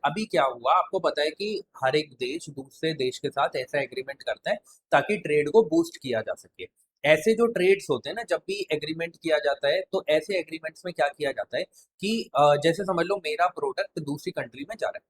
अभी क्या हुआ आपको पता है कि हर एक देश दूसरे देश के साथ ऐसा एग्रीमेंट करता है ताकि ट्रेड को बूस्ट किया जा सके। ऐसे जो ट्रेड्स होते हैं ना, जब भी एग्रीमेंट किया जाता है तो ऐसे एग्रीमेंट्स में क्या किया जाता है कि जैसे समझ लो मेरा प्रोडक्ट दूसरी कंट्री में जा रहा है,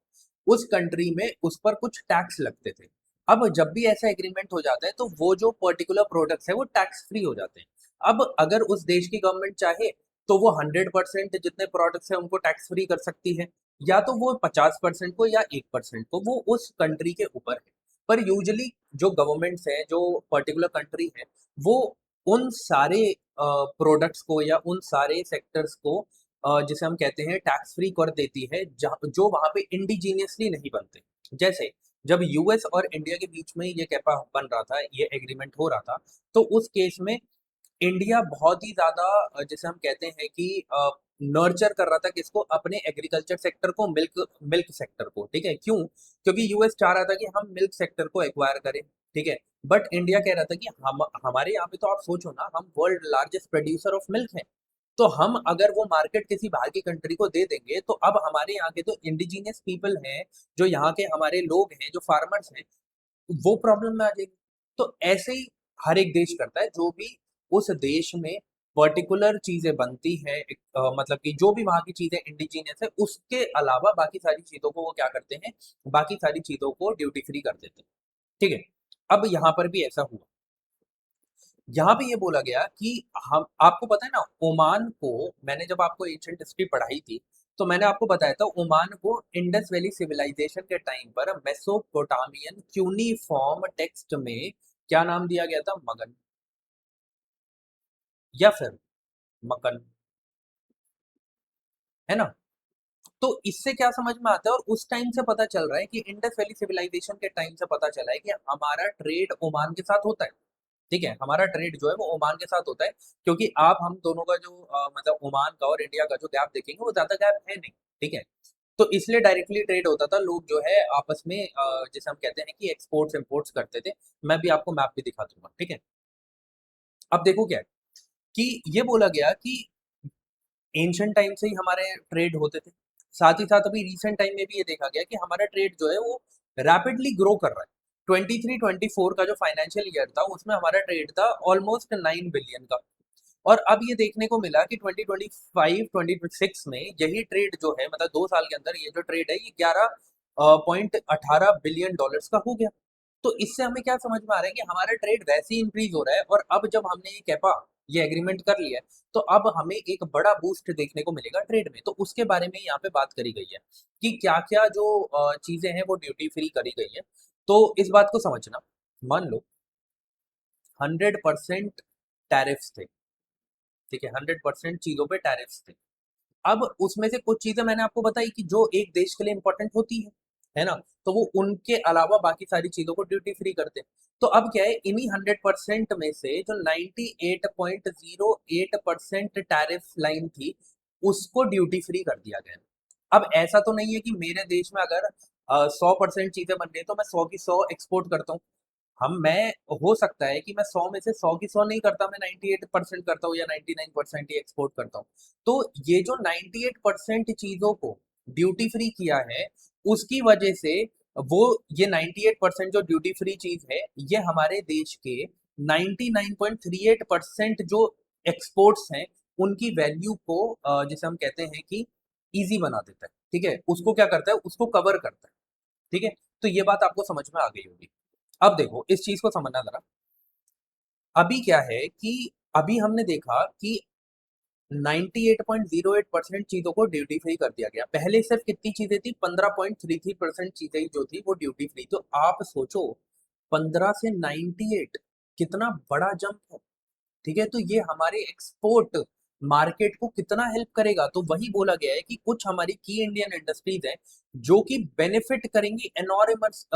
उस कंट्री में उस पर कुछ टैक्स लगते थे। अब जब भी ऐसा एग्रीमेंट हो जाता है तो वो जो पर्टिकुलर प्रोडक्ट्स है वो टैक्स फ्री हो जाते हैं। अब अगर उस देश की गवर्नमेंट चाहे तो वो 100% जितने प्रोडक्ट्स हैं उनको टैक्स फ्री कर सकती है, या तो वो 50% को या 1% को, वो उस कंट्री के ऊपर है। पर यूजुअली जो गवर्नमेंट्स हैं, जो पर्टिकुलर कंट्री है, वो उन सारे प्रोडक्ट्स को या उन सारे सेक्टर्स को जिसे हम कहते हैं टैक्स फ्री कर देती है, जो वहां पे इंडिजीनियसली नहीं बनते। जैसे जब यूएस और इंडिया के बीच में ये कैपा बन रहा था, ये एग्रीमेंट हो रहा था, तो उस केस में इंडिया बहुत ही ज़्यादा जिसे हम कहते हैं कि नर्चर कर रहा था किसको, अपने एग्रीकल्चर सेक्टर को, मिल्क मिल्क सेक्टर को। ठीक है, क्यों? क्योंकि यूएस चाह रहा था कि हम मिल्क सेक्टर को एक्वायर करें। ठीक है, बट इंडिया कह रहा था कि हम हमारे यहाँ पे तो आप सोचो ना, हम world largest producer of milk हैं। तो हम अगर वो मार्केट किसी बाहर की कंट्री को दे देंगे तो अब हमारे यहाँ के जो इंडिजीनियस पीपल हैं, जो यहाँ के हमारे लोग हैं, जो फार्मर्स हैं, वो प्रॉब्लम में आ जाएगी। तो ऐसे ही हर एक देश करता है, जो भी उस देश में पर्टिकुलर चीजें बनती हैं, मतलब कि जो भी वहाँ की चीजें इंडिजीनियस है, उसके अलावा बाकी सारी चीजों को वो क्या करते हैं, बाकी सारी चीजों को ड्यूटी फ्री कर देते हैं। ठीक है, अब यहाँ पर भी ऐसा हुआ। यहाँ पे ये बोला गया कि हम, आपको पता है ना, ओमान को, मैंने जब आपको एंशिएंट हिस्ट्री पढ़ाई थी तो मैंने आपको बताया था ओमान को इंडस वैली सिविलाइजेशन के टाइम पर मेसोपोटामियन क्यूनीफॉर्म टेक्स्ट में क्या नाम दिया गया था? मगन, या फिर मकन, है ना? तो इससे क्या समझ में आता है, और उस टाइम से पता चल रहा है कि इंडस वैली सिविलाइजेशन के टाइम से पता चला है कि हमारा ट्रेड ओमान के साथ होता है। ठीक है, हमारा ट्रेड जो है वो ओमान के साथ होता है, क्योंकि आप हम दोनों का जो मतलब ओमान का और इंडिया का जो गैप देखेंगे वो ज्यादा गैप है नहीं। ठीक है, तो इसलिए डायरेक्टली ट्रेड होता था, लोग जो है आपस में जैसे हम कहते हैं कि एक्सपोर्ट्स इंपोर्ट्स करते थे। मैं भी आपको मैप भी दिखा दूंगा। ठीक है, अब देखो क्या है कि ये बोला गया कि एंशियंट टाइम से ही हमारे ट्रेड होते थे। साथ ही साथ अभी रिसेंट टाइम में भी ये देखा गया कि हमारा ट्रेड जो है वो रैपिडली ग्रो कर रहा है। 23-24 का जो फाइनेंशियल ईयर था उसमें हमारा ट्रेड था ऑलमोस्ट 9 बिलियन का। और अब ये देखने को मिला कि 2025-2026 में यही ट्रेड जो है, मतलब 2 साल के अंदर ये जो ट्रेड है ये 11.18 बिलियन डॉलर्स का हो गया। तो इससे हमें क्या समझ में आ रहा है कि हमारा ट्रेड वैसे ही इंक्रीज हो रहा है, और अब जब हमने ये कैपा, ये एग्रीमेंट कर लिया है, तो अब हमें एक बड़ा बूस्ट देखने को मिलेगा ट्रेड में। तो उसके बारे में यहाँ पे बात करी गई है कि क्या क्या जो चीजें हैं वो ड्यूटी फ्री करी गई है। तो इस बात को समझना, मान लो 100% टैरिफ्स थे। ठीक है, 100% चीजों पे टैरिफ्स थे। अब उसमें से कुछ चीजें मैंने आपको बताई कि जो एक देश के लिए इंपॉर्टेंट होती है ना, तो वो उनके अलावा बाकी सारी चीजों को ड्यूटी फ्री करते हैं। तो अब क्या है, इन्हीं 100% में से जो 98.08% टैरिफ लाइन थी उसको ड्यूटी फ्री कर दिया गया। अब ऐसा तो नहीं है कि मेरे देश में अगर 100% चीजें बन रही है तो मैं 100 की 100 एक्सपोर्ट करता हूँ। हम मैं हो सकता है कि मैं 100 में से 100 की 100 नहीं करता, मैं 98% करता हूँ या 99% ही एक्सपोर्ट करता हूँ। तो ये जो 98% चीजों को ड्यूटी फ्री किया है, उसकी वजह से वो, ये 98% जो ड्यूटी फ्री चीज है, ये हमारे देश के 99.38% जो एक्सपोर्ट्स हैं उनकी वैल्यू को जिसे हम कहते हैं कि इजी बना देता है। ठीक है, उसको क्या करता है, उसको कवर करता है। ठीक है, तो ये बात आपको समझ में आ गई होगी। अब देखो इस चीज को समझना जरा। अभी क्या है कि अभी हमने देखा कि 98.08% चीजों को ड्यूटी फ्री कर दिया गया। पहले सिर्फ कितनी चीजें थी? 15.33% चीजें जो थी वो ड्यूटी फ्री। तो आप सोचो 15 से 98 कितना बड़ा जंप है। ठीक है, तो ये हमारे एक्सपोर्ट मार्केट को कितना हेल्प करेगा। तो वही बोला गया है कि कुछ हमारी की इंडियन इंडस्ट्रीज हैं जो कि बेनिफिट करेंगी एनॉर्मस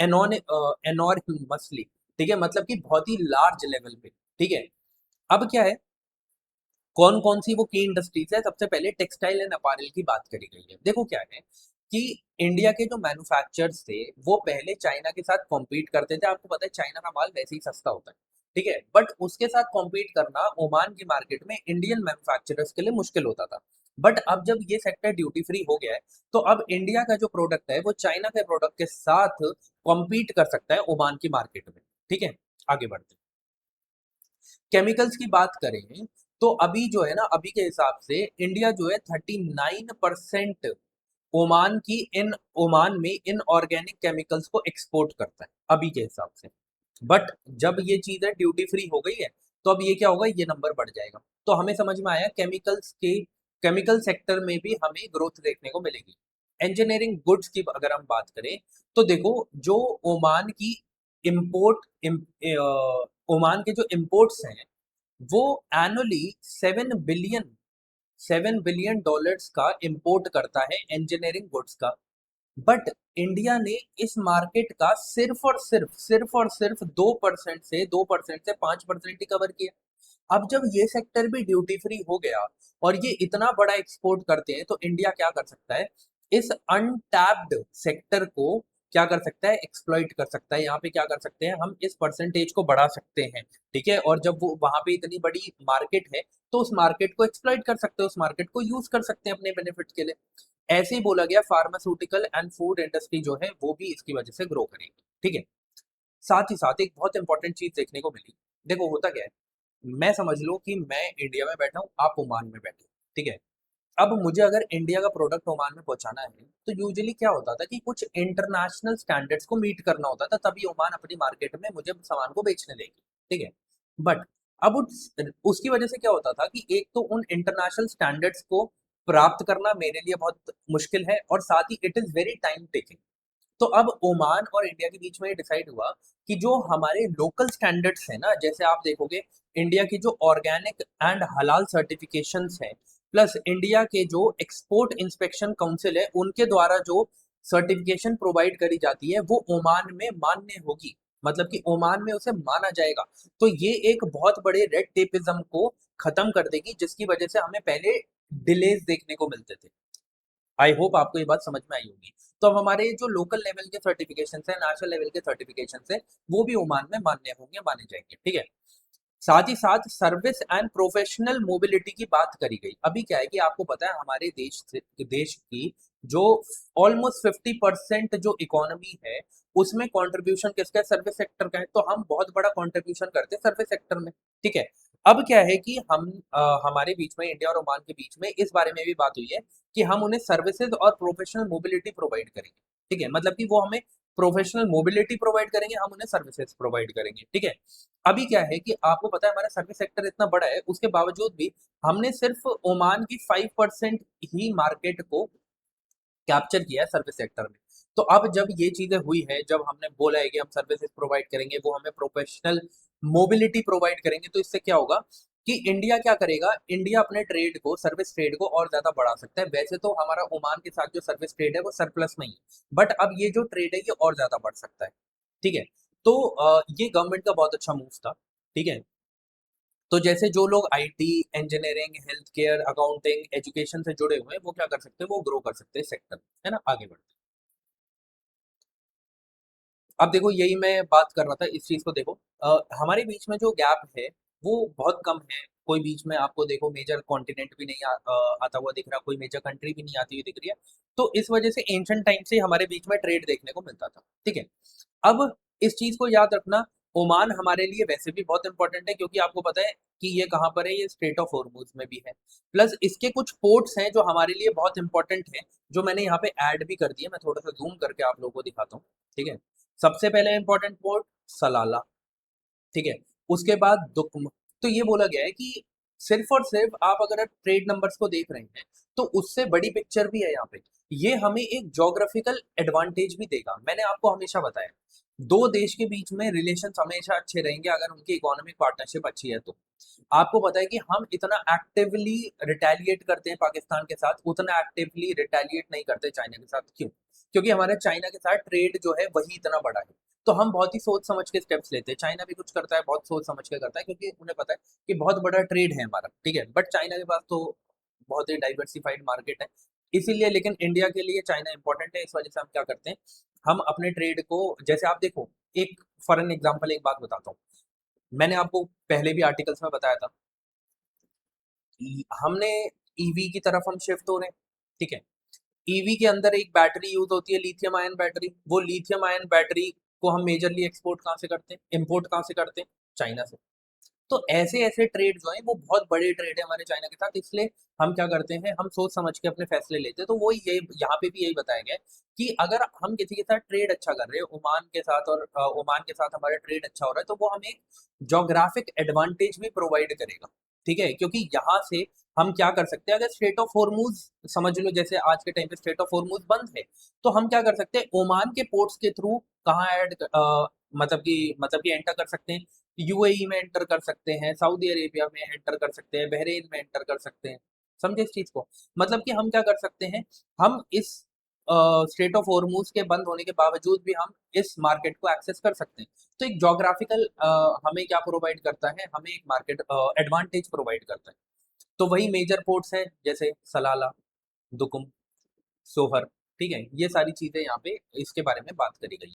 एनॉर्मसली। ठीक है, मतलब कि बहुत ही लार्ज लेवल पे। ठीक है, अब क्या है, कौन कौन सी वो की इंडस्ट्रीज है? सबसे पहले टेक्सटाइल एंड अपैरल की बात करी गई है। देखो क्या है कि इंडिया के जो मैन्युफैक्चरर्स थे वो पहले चाइना के साथ कॉम्पीट करते थे। आपको पता है चाइना का माल वैसे ही सस्ता होता है। ठीक है, बट उसके साथ कॉम्पीट करना ओमान की मार्केट में इंडियन मैन्युफैक्चरर्स के लिए मुश्किल होता था। बट अब जब ये सेक्टर ड्यूटी फ्री हो गया है, तो अब इंडिया का जो प्रोडक्ट है वो चाइना के प्रोडक्ट के साथ कॉम्पीट कर सकता है ओमान की मार्केट में। ठीक है, आगे बढ़ते हैं। केमिकल्स की बात करें तो अभी जो है ना, अभी के हिसाब से इंडिया जो है 39% ओमान में इन ऑर्गेनिक केमिकल्स को एक्सपोर्ट करता है अभी के हिसाब से। बट जब ये चीजें ड्यूटी फ्री हो गई है, तो अब ये क्या होगा, ये नंबर बढ़ जाएगा। तो हमें समझ में आया केमिकल सेक्टर में भी हमें ग्रोथ देखने को मिलेगी। इंजीनियरिंग गुड्स की अगर हम बात करें, तो देखो जो ओमान की इम्पोर्ट ओमान के जो इम्पोर्ट्स हैं वो एनुअली 7 बिलियन डॉलर्स का इंपोर्ट करता है इंजीनियरिंग गुड्स का। बट इंडिया ने इस मार्केट का सिर्फ 2% से 5% ही कवर किया। अब जब ये सेक्टर भी ड्यूटी फ्री हो गया और ये इतना बड़ा एक्सपोर्ट करते हैं, तो इंडिया क्या कर सकता है, इस अनटैप्ड सेक्टर को क्या कर सकता है, एक्सप्लॉइट कर सकता है। यहाँ पे क्या कर सकते हैं, हम इस परसेंटेज को बढ़ा सकते हैं। ठीक है, और जब वो वहां पे इतनी बड़ी मार्केट है, तो उस मार्केट को एक्सप्लॉइट कर सकते हैं, उस मार्केट को यूज कर सकते हैं अपने बेनिफिट के लिए। ऐसे ही बोला गया, फार्मास्यूटिकल एंड फूड इंडस्ट्री जो है वो भी इसकी वजह से ग्रो करेगी। ठीक है, साथ ही साथ एक बहुत इंपॉर्टेंट चीज देखने को मिली। देखो होता क्या है, मैं समझ लो कि मैं इंडिया में बैठा हूँ, आप ओमान में बैठे हो, ठीक है। अब मुझे अगर इंडिया का प्रोडक्ट ओमान में पहुंचाना है, तो यूजुअली क्या होता था कि कुछ इंटरनेशनल स्टैंडर्ड्स को मीट करना होता था, तभी ओमान अपनी मार्केट में मुझे सामान को बेचने देगी। ठीक है, बट अब उसकी वजह से क्या होता था कि एक तो उन इंटरनेशनल स्टैंडर्ड्स को प्राप्त करना मेरे लिए बहुत मुश्किल है, और साथ ही it is very time taking. तो अब ओमान और इंडिया के बीच में ये डिसाइड हुआ कि जो हमारे लोकल स्टैंडर्ड्स हैं ना, जैसे आप देखोगे इंडिया की जो ऑर्गेनिक एंड हलाल सर्टिफिकेशंस हैं, प्लस इंडिया के जो एक्सपोर्ट इंस्पेक्शन काउंसिल है उनके द्वारा जो सर्टिफिकेशन प्रोवाइड करी जाती है, वो ओमान में मान्य होगी। मतलब कि ओमान में उसे माना जाएगा। तो ये एक बहुत बड़े रेड टेपिज्म को खत्म कर देगी, जिसकी वजह से हमें पहले डिलेज देखने को मिलते थे। आई होप आपको ये बात समझ में आई होगी। तो अब हमारे जो लोकल लेवल के सर्टिफिकेशन है, नेशनल लेवल के सर्टिफिकेशन है, वो भी ओमान में मान्य होंगे, माने जाएंगे। ठीक है, साथ ही साथ सर्विस एंड प्रोफेशनल मोबिलिटी की बात करी गई। अभी क्या है कि आपको पता है हमारे देश की जो ऑलमोस्ट 50% जो इकोनॉमी है, उसमें कंट्रीब्यूशन किसका है, सर्विस सेक्टर का है। तो हम बहुत बड़ा कंट्रीब्यूशन करते हैं सर्विस सेक्टर में। ठीक है, अब क्या है कि हमारे बीच में, इंडिया और ओमान के बीच में इस बारे में भी बात हुई है कि हम उन्हें सर्विसेज और प्रोफेशनल मोबिलिटी प्रोवाइड करेंगे। ठीक है, मतलब कि वो हमें प्रोफेशनल मोबिलिटी प्रोवाइड करेंगे, हम उन्हें सर्विसेज प्रोवाइड करेंगे। ठीक है, अभी क्या है कि आपको पता है हमारा सर्विस सेक्टर इतना बड़ा है, उसके बावजूद भी हमने सिर्फ ओमान की 5% ही मार्केट को कैप्चर किया है सर्विस सेक्टर में। तो अब जब ये चीजें हुई है, जब हमने बोला है कि हम सर्विसेज प्रोवाइड करेंगे, वो हमें प्रोफेशनल मोबिलिटी प्रोवाइड करेंगे, तो इससे क्या होगा कि इंडिया क्या करेगा, इंडिया अपने ट्रेड को, सर्विस ट्रेड को और ज्यादा बढ़ा सकता है। वैसे तो हमारा ओमान के साथ जो सर्विस ट्रेड है वो सरप्लस में ही है, बट अब ये जो ट्रेड है ये और ज्यादा बढ़ सकता है। ठीक है, तो ये गवर्नमेंट का बहुत अच्छा मूव था। ठीक है, तो जैसे जो लोग IT, engineering, health care, accounting, education से जुड़े हुए हैं, वो क्या कर सकते हैं, वो ग्रो कर सकते हैं सेक्टर, है ना। आगे बढ़ते हैं। अब देखो यही मैं बात कर रहा था, इस चीज को देखो, हमारे बीच में जो गैप है वो बहुत कम है। कोई बीच में आपको देखो मेजर कॉन्टिनेंट भी नहीं आता हुआ दिख रहा, कोई मेजर कंट्री भी नहीं आती हुई दिख रही है। तो इस वजह से एंशियंट टाइम से हमारे बीच में ट्रेड देखने को मिलता था। ठीक है, अब इस चीज को याद रखना, ओमान हमारे लिए वैसे भी बहुत इंपॉर्टेंट है, क्योंकि आपको पता है कि ये कहाँ पर है, ये स्ट्रेट ऑफ हॉर्मुज में भी है। प्लस इसके कुछ पोर्ट्स हैं जो हमारे लिए बहुत इंपॉर्टेंट है, जो मैंने यहाँ पे ऐड भी कर दिए। मैं थोड़ा सा जूम करके आप लोगों को दिखाता हूँ। ठीक है, सबसे पहले इंपॉर्टेंट पोर्ट सलाला। ठीक है, उसके बाद दुकम। तो ये बोला गया है कि सिर्फ और सिर्फ आप अगर ट्रेड नंबर्स को देख रहे हैं, तो उससे बड़ी पिक्चर भी है यहाँ पे। ये हमें एक जोग्राफिकल एडवांटेज भी देगा। मैंने आपको हमेशा बताया, दो देश के बीच में रिलेशन हमेशा अच्छे रहेंगे अगर उनकी इकोनॉमिक पार्टनरशिप अच्छी है तो। आपको पता है कि हम इतना एक्टिवली रिटेलिएट करते हैं पाकिस्तान के साथ, उतना एक्टिवली रिटेलिएट नहीं करते चाइना के साथ। क्यों? क्योंकि हमारे चाइना के साथ ट्रेड जो है वही इतना बड़ा है। तो हम बहुत ही सोच समझ के स्टेप्स लेते हैं। चाइना भी कुछ करता है बहुत सोच समझ के करता है, क्योंकि उन्हें पता है कि बहुत बड़ा ट्रेड है हमारा। ठीक है, बट चाइना के पास तो बहुत ही डाइवर्सिफाइड मार्केट है, इसीलिए। लेकिन इंडिया के लिए चाइना इंपॉर्टेंट है, इस वजह से हम क्या करते हैं, हम अपने ट्रेड को, जैसे आप देखो, एक फॉर एन एग्जाम्पल एक बात बताता हूँ। मैंने आपको पहले भी आर्टिकल्स में बताया था, हमने ईवी की तरफ हम शिफ्ट हो रहे हैं, ठीक है। ईवी के अंदर एक बैटरी यूज होती है, लिथियम आयन बैटरी। वो लिथियम आयन बैटरी को हम मेजरली एक्सपोर्ट कहाँ से करते हैं, इम्पोर्ट कहाँ से करते हैं, चाइना से। तो ऐसे ऐसे ट्रेड जो है वो बहुत बड़े ट्रेड है हमारे चाइना के साथ, इसलिए हम क्या करते हैं, हम सोच समझ के अपने फैसले लेते हैं। तो वो ये यहाँ पे भी यही बताया गया है कि अगर हम किसी के साथ ट्रेड अच्छा कर रहे हैं, ओमान के साथ, और ओमान के साथ हमारा ट्रेड अच्छा हो रहा है, तो वो हमें जोग्राफिक एडवांटेज भी प्रोवाइड करेगा, ठीक है। क्योंकि यहाँ से हम क्या कर सकते हैं, अगर स्ट्रेट ऑफ हॉर्मूज समझ लो, जैसे आज के टाइम पे स्ट्रेट ऑफ हॉर्मूज बंद है, तो हम क्या कर सकते हैं, ओमान के पोर्ट्स के थ्रू कहाँ मतलब कि एंटर कर सकते हैं, यूएई में एंटर कर सकते हैं, सऊदी अरेबिया में एंटर कर सकते हैं, बहरीन में एंटर कर सकते हैं। समझे इस चीज को, मतलब कि हम क्या कर सकते हैं, हम इस स्ट्रेट ऑफ हॉर्मूज के बंद होने के बावजूद भी हम इस मार्केट को एक्सेस कर सकते हैं। तो एक जोग्राफिकल हमें क्या प्रोवाइड करता है, हमें एक मार्केट एडवांटेज प्रोवाइड करता है। तो वही मेजर पोर्ट्स हैं, जैसे सलाला, दुकुम, सोहर, ठीक है। ये सारी चीजें यहाँ पे इसके बारे में बात करी गई।